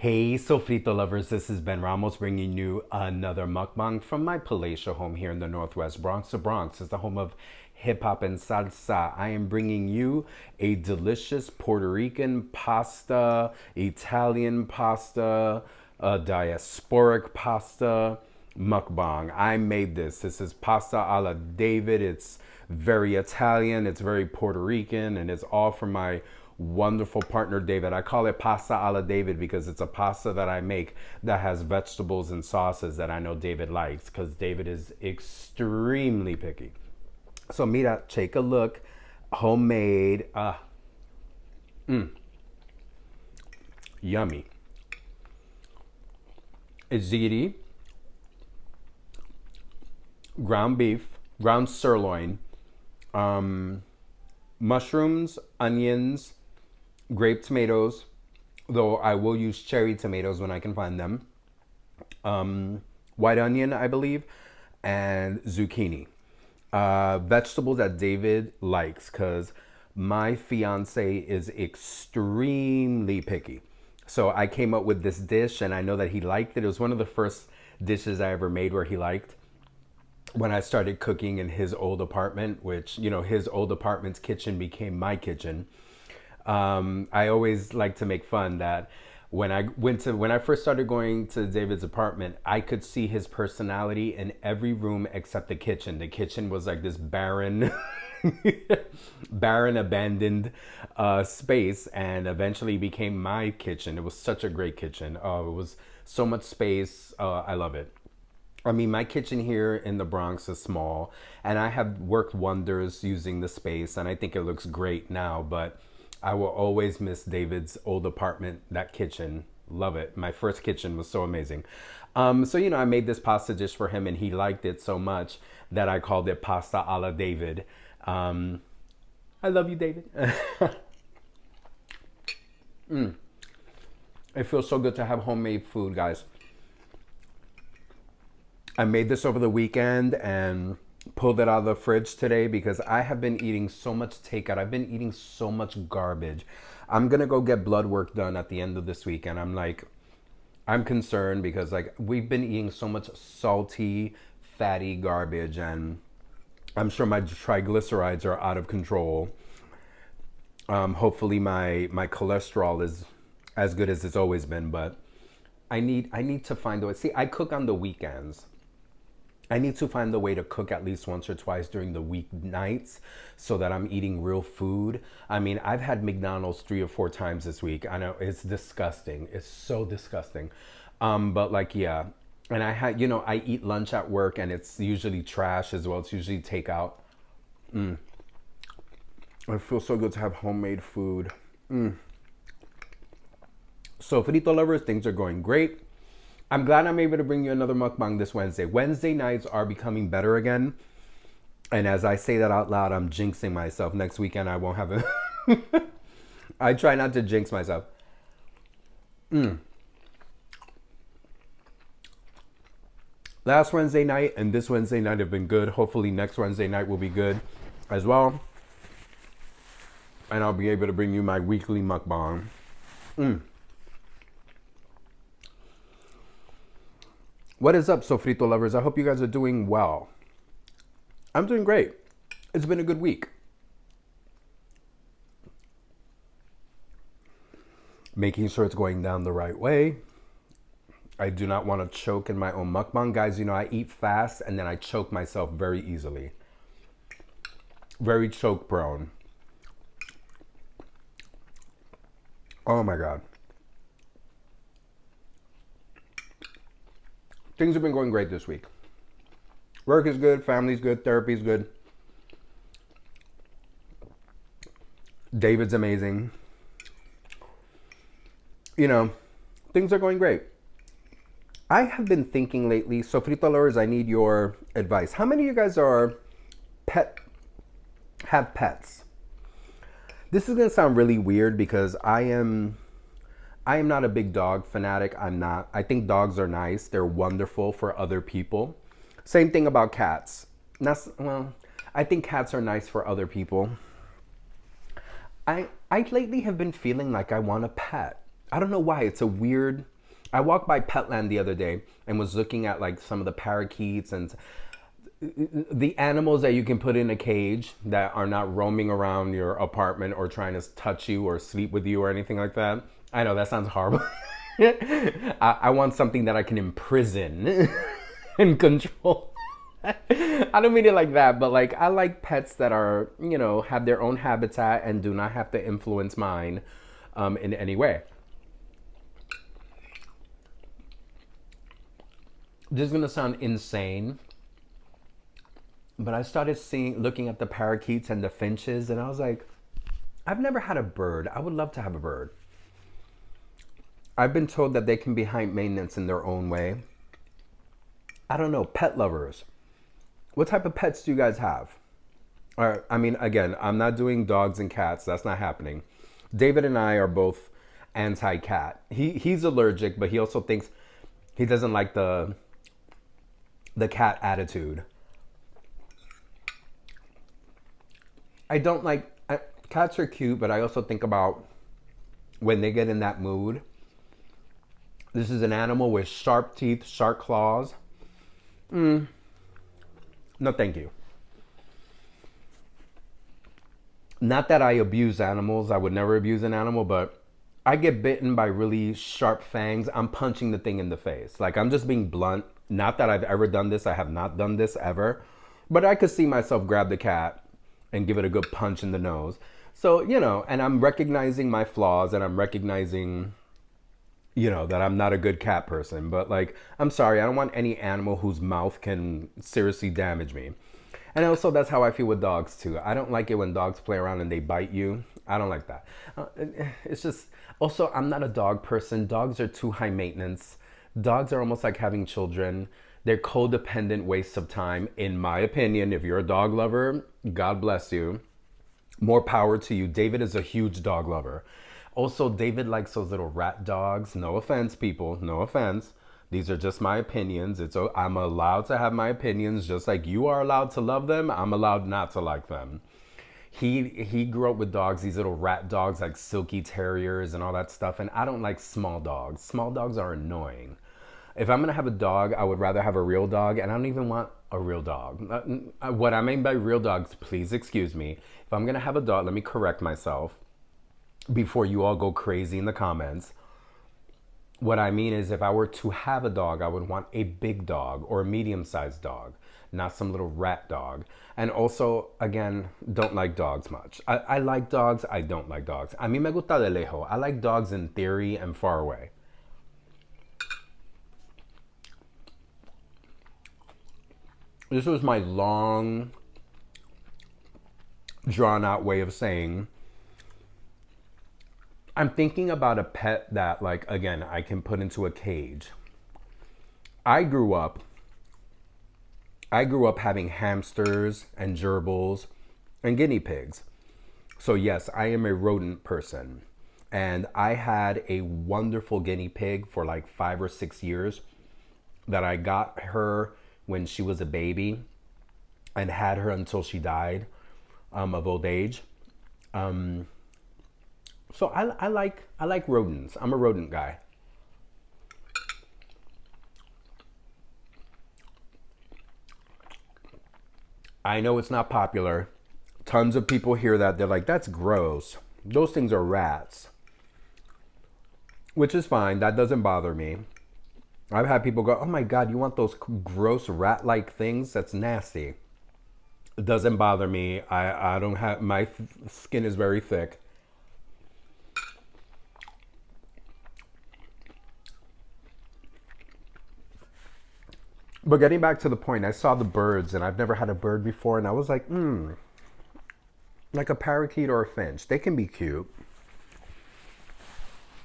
Hey, Sofrito lovers, this is Ben Ramos bringing you another mukbang from my palatial home here in the Northwest Bronx. The Bronx is the home of hip hop and salsa. I am bringing you a delicious Puerto Rican pasta, Italian pasta, diasporic pasta mukbang. I made this. This is pasta alla David. It's very Italian, it's very Puerto Rican, and it's all from my wonderful partner David. I call it pasta alla David because it's a pasta that I make that has vegetables and sauces that I know David likes because David is extremely picky. So mira, take a look. Homemade. Yummy. Ziti, ground beef, ground sirloin, mushrooms, onions, grape tomatoes, though I will use cherry tomatoes when I can find them, white onion, I believe, and zucchini. Vegetables that David likes because my fiance is extremely picky. So I came up with this dish and I know that he liked it. It was one of the first dishes I ever made where he liked when I started cooking in his old apartment, which, you know, his old apartment's kitchen became my kitchen. I always like to make fun that when I first started going to David's apartment, I could see his personality in every room except the kitchen. The kitchen was like this barren, barren, abandoned space, and eventually became my kitchen. It was such a great kitchen. Oh, it was so much space. I love it. I mean, my kitchen here in the Bronx is small, and I have worked wonders using the space, and I think it looks great now, but I will always miss David's old apartment, that kitchen. Love it. My first kitchen was so amazing. So, you know, I made this pasta dish for him, and he liked it so much that I called it pasta alla David. I love you, David. It feels so good to have homemade food, guys. I made this over the weekend and pulled it out of the fridge today because I have been eating so much takeout. I've been eating so much garbage. I'm going to go get blood work done at the end of this week. And I'm concerned because like we've been eating so much salty, fatty garbage. And I'm sure my triglycerides are out of control. Hopefully my cholesterol is as good as it's always been. But I need to find a way. See, I cook on the weekends. I need to find a way to cook at least once or twice during the weeknights so that I'm eating real food. I mean, I've had McDonald's 3 or 4 times this week. I know it's disgusting. It's so disgusting. But like, yeah. And I had, you know, I eat lunch at work and it's usually trash as well. It's usually takeout. It feels so good to have homemade food. So, Frito lovers, things are going great. I'm glad I'm able to bring you another mukbang this Wednesday. Wednesday nights are becoming better again. And as I say that out loud, I'm jinxing myself. Next weekend, I won't have it. I try not to jinx myself. Last Wednesday night and this Wednesday night have been good. Hopefully next Wednesday night will be good as well. And I'll be able to bring you my weekly mukbang. What is up, Sofrito lovers? I hope you guys are doing well. I'm doing great. It's been a good week. Making sure it's going down the right way. I do not want to choke in my own mukbang. Guys, you know, I eat fast and then I choke myself very easily. Very choke prone. Oh my God. Things have been going great this week. Work is good, family's good, therapy's good. David's amazing. You know, things are going great. I have been thinking lately, so Frito lovers, I need your advice. How many of you guys have pets? This is gonna sound really weird because I am not a big dog fanatic. I'm not. I think dogs are nice. They're wonderful for other people. Same thing about cats. Well, I think cats are nice for other people. I lately have been feeling like I want a pet. I don't know why. It's a weird I walked by Petland the other day and was looking at like some of the parakeets and the animals that you can put in a cage that are not roaming around your apartment or trying to touch you or sleep with you or anything like that. I know that sounds horrible. I want something that I can imprison and control. I don't mean it like that, but like I like pets that are, have their own habitat and do not have to influence mine in any way. This is gonna sound insane, but I started looking at the parakeets and the finches, and I was like, I've never had a bird. I would love to have a bird. I've been told that they can be high maintenance in their own way. I don't know, pet lovers. What type of pets do you guys have? Or, I mean, again, I'm not doing dogs and cats. That's not happening. David and I are both anti-cat. He's allergic, but he also thinks he doesn't like the cat attitude. I don't like cats are cute, but I also think about when they get in that mood. This is an animal with sharp teeth, sharp claws. No, thank you. Not that I abuse animals. I would never abuse an animal, but I get bitten by really sharp fangs. I'm punching the thing in the face. Like, I'm just being blunt. Not that I've ever done this. I have not done this ever. But I could see myself grab the cat and give it a good punch in the nose. So, and I'm recognizing my flaws and I'm recognizing, that I'm not a good cat person. But, like, I'm sorry. I don't want any animal whose mouth can seriously damage me. And also, that's how I feel with dogs, too. I don't like it when dogs play around and they bite you. I don't like that. It's just, also, I'm not a dog person. Dogs are too high maintenance. Dogs are almost like having children. They're codependent wastes of time, in my opinion. If you're a dog lover, God bless you. More power to you. David is a huge dog lover. Also, David likes those little rat dogs. No offense, people. No offense. These are just my opinions. I'm allowed to have my opinions, just like you are allowed to love them. I'm allowed not to like them. He grew up with dogs, these little rat dogs like silky terriers and all that stuff. And I don't like small dogs. Small dogs are annoying. If I'm gonna have a dog, I would rather have a real dog, and I don't even want a real dog. What I mean by real dogs, please excuse me. If I'm gonna have a dog, let me correct myself before you all go crazy in the comments. What I mean is, if I were to have a dog, I would want a big dog or a medium-sized dog, not some little rat dog. And also, again, don't like dogs much. I like dogs, I don't like dogs. A mí me gusta de lejos. I like dogs in theory and far away. This was my long, drawn-out way of saying I'm thinking about a pet that, like, again, I can put into a cage. I grew up having hamsters and gerbils and guinea pigs. So yes, I am a rodent person. And I had a wonderful guinea pig for like 5 or 6 years that I got her when she was a baby and had her until she died of old age. So I like rodents. I'm a rodent guy. I know it's not popular. Tons of people hear that. They're like, that's gross. Those things are rats. Which is fine. That doesn't bother me. I've had people go, oh my God, you want those gross rat-like things? That's nasty. It doesn't bother me. I don't have, my skin is very thick. But getting back to the point, I saw the birds, and I've never had a bird before, and I was like, like a parakeet or a finch. They can be cute.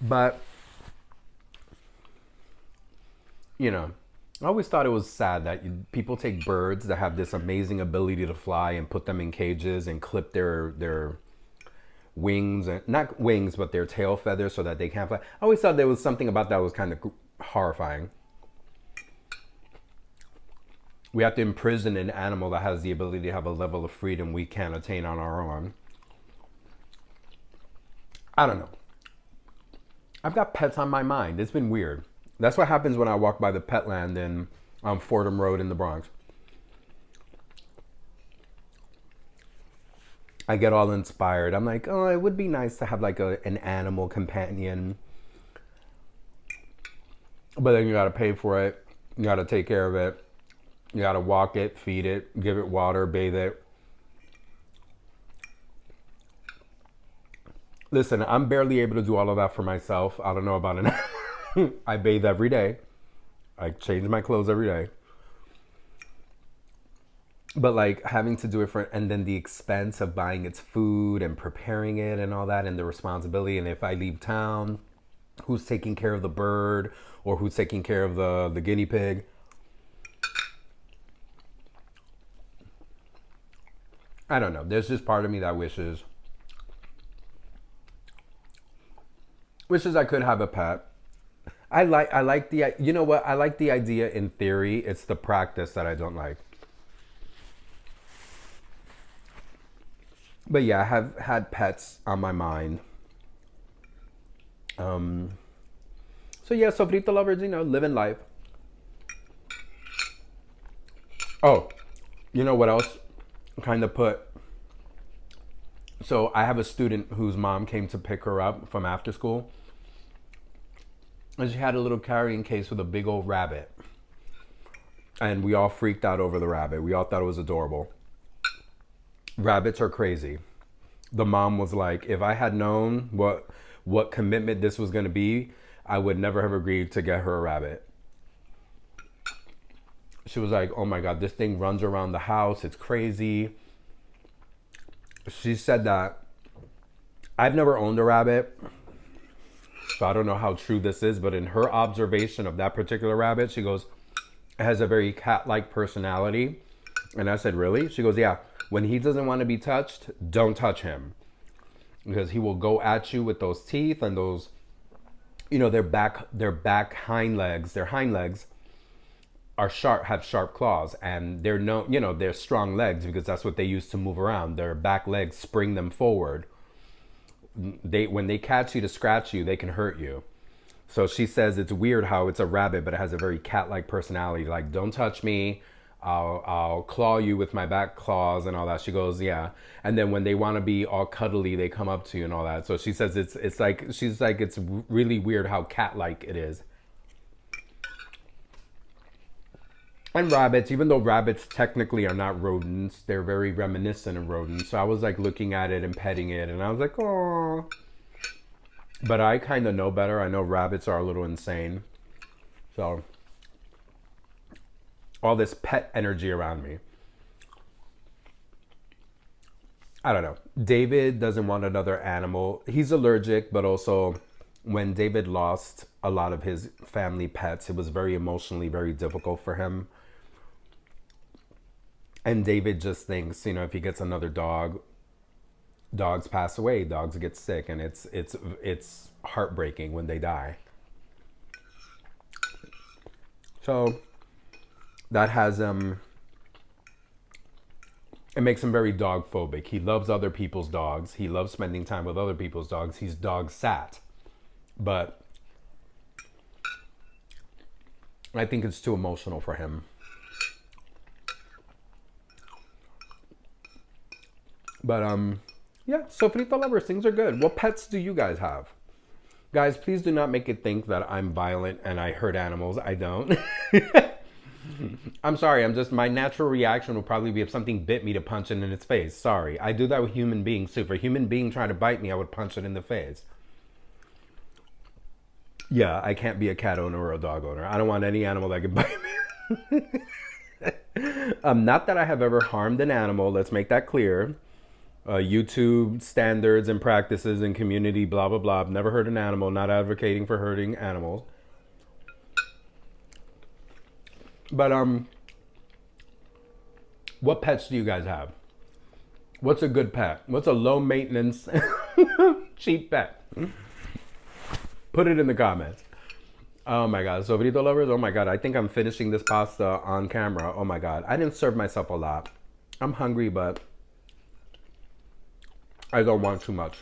But, I always thought it was sad that people take birds that have this amazing ability to fly and put them in cages and clip their wings, and not wings, but their tail feathers so that they can't fly. I always thought there was something about that was kind of horrifying. We have to imprison an animal that has the ability to have a level of freedom we can't attain on our own. I don't know. I've got pets on my mind. It's been weird. That's what happens when I walk by the Petland in Fordham Road in the Bronx. I get all inspired. I'm like, oh, it would be nice to have like an animal companion. But then you gotta pay for it. You gotta take care of it. You gotta walk it, feed it, give it water, bathe it. Listen, I'm barely able to do all of that for myself. I don't know about an I bathe every day. I change my clothes every day. But like having to do it for, and then the expense of buying its food and preparing it and all that, and the responsibility. And if I leave town, who's taking care of the bird or who's taking care of the guinea pig? I don't know. There's just part of me that wishes I could have a pet. I like the, you know what? I like the idea in theory. It's the practice that I don't like. But yeah, I have had pets on my mind. Um, so yeah, sofrito lovers, living life. Oh, you know what else? Kind of put. So I have a student whose mom came to pick her up from after school, and she had a little carrying case with a big old rabbit, and we all freaked out over the rabbit. We all thought it was adorable. Rabbits are crazy. The mom was like, if I had known what commitment this was going to be, I would never have agreed to get her a rabbit. She was like, oh my God, this thing runs around the house. It's crazy. She said that I've never owned a rabbit, so I don't know how true this is, but in her observation of that particular rabbit, she goes, it has a very cat-like personality. And I said, really? She goes, yeah. When he doesn't want to be touched, don't touch him. Because he will go at you with those teeth and those, their hind legs are sharp, have sharp claws, and they're no, they're strong legs because that's what they use to move around. Their back legs spring them forward. When they catch you to scratch you, they can hurt you. So she says it's weird how it's a rabbit, but it has a very cat-like personality. Like, don't touch me. I'll claw you with my back claws and all that. She goes, yeah. And then when they want to be all cuddly, they come up to you and all that. So she says it's like, she's like, it's really weird how cat-like it is. And rabbits, even though rabbits technically are not rodents, they're very reminiscent of rodents. So I was like looking at it and petting it, and I was like, oh. But I kind of know better. I know rabbits are a little insane. So all this pet energy around me. I don't know. David doesn't want another animal. He's allergic, but also when David lost a lot of his family pets, it was very emotionally very difficult for him. And David just thinks, if he gets another dog, dogs pass away, dogs get sick, and it's heartbreaking when they die. So that has it makes him very dog phobic. He loves other people's dogs. He loves spending time with other people's dogs. He's dog sat. But I think it's too emotional for him. But yeah, so Frito lovers, things are good. What pets do you guys have? Guys, please do not make it think that I'm violent and I hurt animals. I don't. I'm sorry. My natural reaction will probably be if something bit me to punch it in its face. Sorry. I do that with human beings too. If a human being trying to bite me, I would punch it in the face. Yeah, I can't be a cat owner or a dog owner. I don't want any animal that can bite me. Not that I have ever harmed an animal. Let's make that clear. YouTube standards and practices and community, blah, blah, blah. I've never hurt an animal, not advocating for hurting animals. But what pets do you guys have? What's a good pet? What's a low maintenance, cheap pet? Put it in the comments. Oh my God. So Sobrito lovers, oh my God. I think I'm finishing this pasta on camera. Oh my God. I didn't serve myself a lot. I'm hungry, but I don't want too much.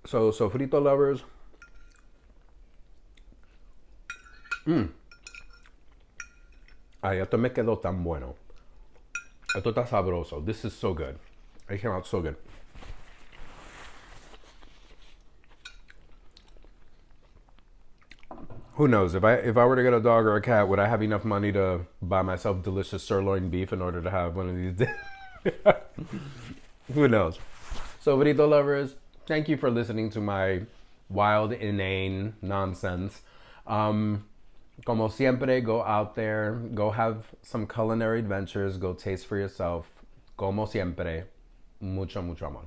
So, sofrito lovers, ay, esto me quedó tan bueno. Esto está sabroso. This is so good. It came out so good. Who knows? If I were to get a dog or a cat, would I have enough money to buy myself delicious sirloin beef in order to have one of these days? Who knows? So, burrito lovers, thank you for listening to my wild, inane nonsense. Como siempre, go out there, go have some culinary adventures, go taste for yourself. Como siempre, mucho, mucho amor.